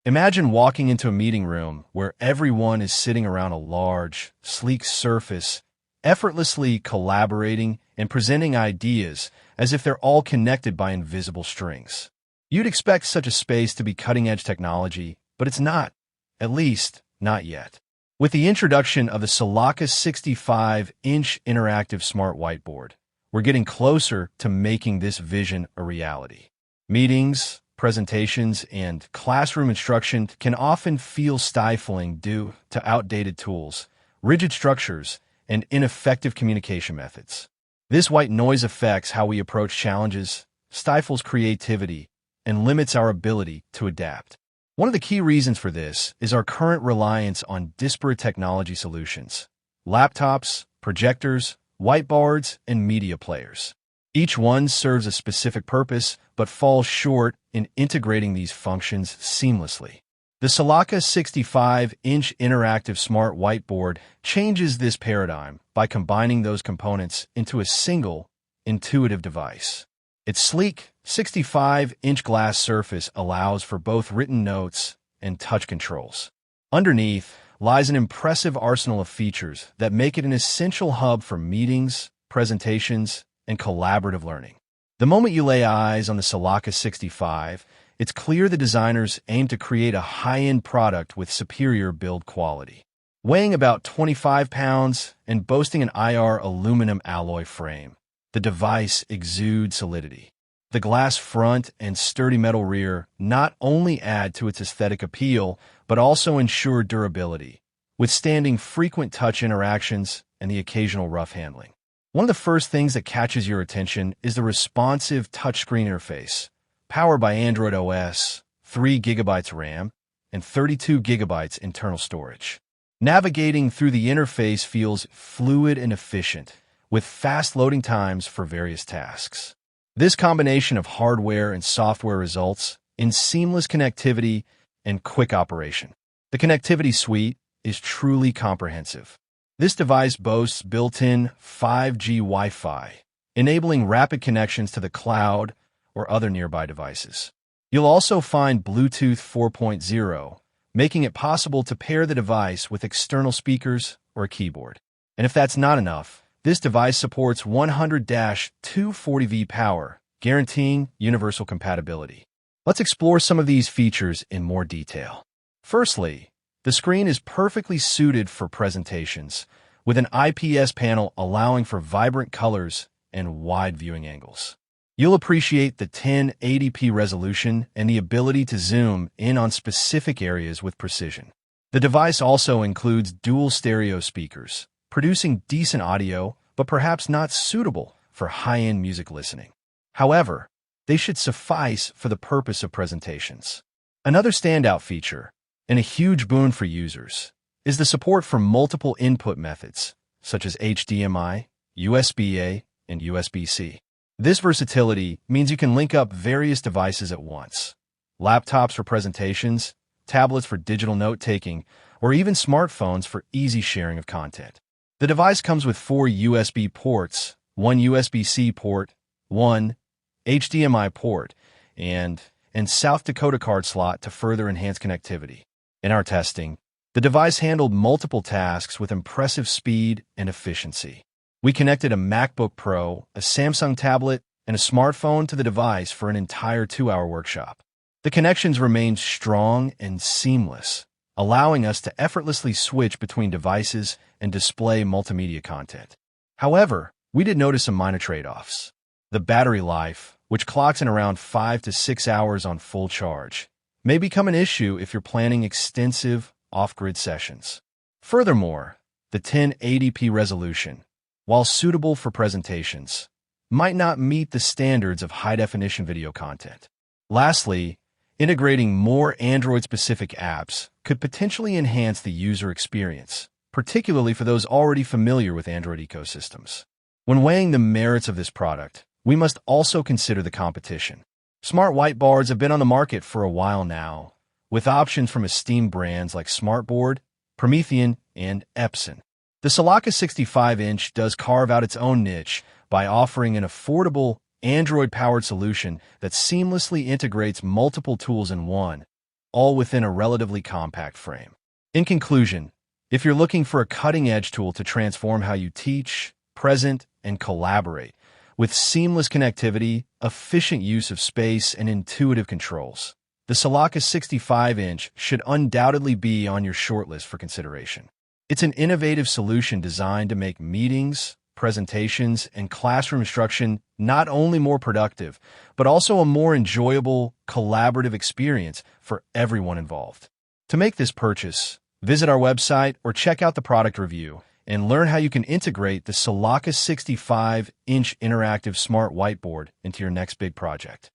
Imagine walking into a meeting room where everyone is sitting around a large, sleek surface, effortlessly collaborating and presenting ideas as if they're all connected by invisible strings. You'd expect such a space to be cutting-edge technology, but it's not. At least, not yet. With the introduction of the Soulaca 65-inch Interactive Smart Whiteboard, we're getting closer to making this vision a reality. Meetings, presentations, and classroom instruction can often feel stifling due to outdated tools, rigid structures, and ineffective communication methods. This white noise affects how we approach challenges, stifles creativity, and limits our ability to adapt. One of the key reasons for this is our current reliance on disparate technology solutions: laptops, projectors, whiteboards, and media players. Each one serves a specific purpose, but falls short in integrating these functions seamlessly. The Soulaca 65-inch Interactive Smart Whiteboard changes this paradigm by combining those components into a single, intuitive device. Its sleek, 65-inch glass surface allows for both written notes and touch controls. Underneath lies an impressive arsenal of features that make it an essential hub for meetings, presentations, and collaborative learning. The moment you lay eyes on the Soulaca 65, it's clear the designers aim to create a high-end product with superior build quality. Weighing about 25 pounds and boasting an IR aluminum alloy frame, the device exudes solidity. The glass front and sturdy metal rear not only add to its aesthetic appeal, but also ensure durability, withstanding frequent touch interactions and the occasional rough handling. One of the first things that catches your attention is the responsive touchscreen interface, powered by Android OS, 3 GB RAM, and 32 GB internal storage. Navigating through the interface feels fluid and efficient, with fast loading times for various tasks. This combination of hardware and software results in seamless connectivity and quick operation. The connectivity suite is truly comprehensive. This device boasts built-in 5G Wi-Fi, enabling rapid connections to the cloud or other nearby devices. You'll also find Bluetooth 4.0, making it possible to pair the device with external speakers or a keyboard. And if that's not enough, this device supports 100-240V power, guaranteeing universal compatibility. Let's explore some of these features in more detail. Firstly, the screen is perfectly suited for presentations, with an IPS panel allowing for vibrant colors and wide viewing angles. You'll appreciate the 1080p resolution and the ability to zoom in on specific areas with precision. The device also includes dual stereo speakers, producing decent audio, but perhaps not suitable for high-end music listening. However, they should suffice for the purpose of presentations. Another standout feature, and a huge boon for users, is the support for multiple input methods, such as HDMI, USB-A, and USB-C. This versatility means you can link up various devices at once: laptops for presentations, tablets for digital note-taking, or even smartphones for easy sharing of content. The device comes with 4 USB ports, 1 USB-C port, 1 HDMI port, and South Dakota card slot to further enhance connectivity. In our testing, the device handled multiple tasks with impressive speed and efficiency. We connected a MacBook Pro, a Samsung tablet, and a smartphone to the device for an entire 2-hour workshop. The connections remained strong and seamless, allowing us to effortlessly switch between devices and display multimedia content. However, we did notice some minor trade-offs. The battery life, which clocks in around 5 to 6 hours on full charge, may become an issue if you're planning extensive off-grid sessions. Furthermore, the 1080p resolution, while suitable for presentations, might not meet the standards of high-definition video content. Lastly, integrating more Android-specific apps could potentially enhance the user experience, particularly for those already familiar with Android ecosystems. When weighing the merits of this product, we must also consider the competition. Smart whiteboards have been on the market for a while now, with options from esteemed brands like Smartboard, Promethean, and Epson. The Soulaca 65-inch does carve out its own niche by offering an affordable Android-powered solution that seamlessly integrates multiple tools in one, all within a relatively compact frame. In conclusion, if you're looking for a cutting-edge tool to transform how you teach, present, and collaborate, with seamless connectivity, efficient use of space, and intuitive controls, the Soulaca 65-inch should undoubtedly be on your shortlist for consideration. It's an innovative solution designed to make meetings, presentations, and classroom instruction not only more productive, but also a more enjoyable, collaborative experience for everyone involved. To make this purchase, visit our website or check out the product review and learn how you can integrate the Soulaca 65-inch interactive smart whiteboard into your next big project.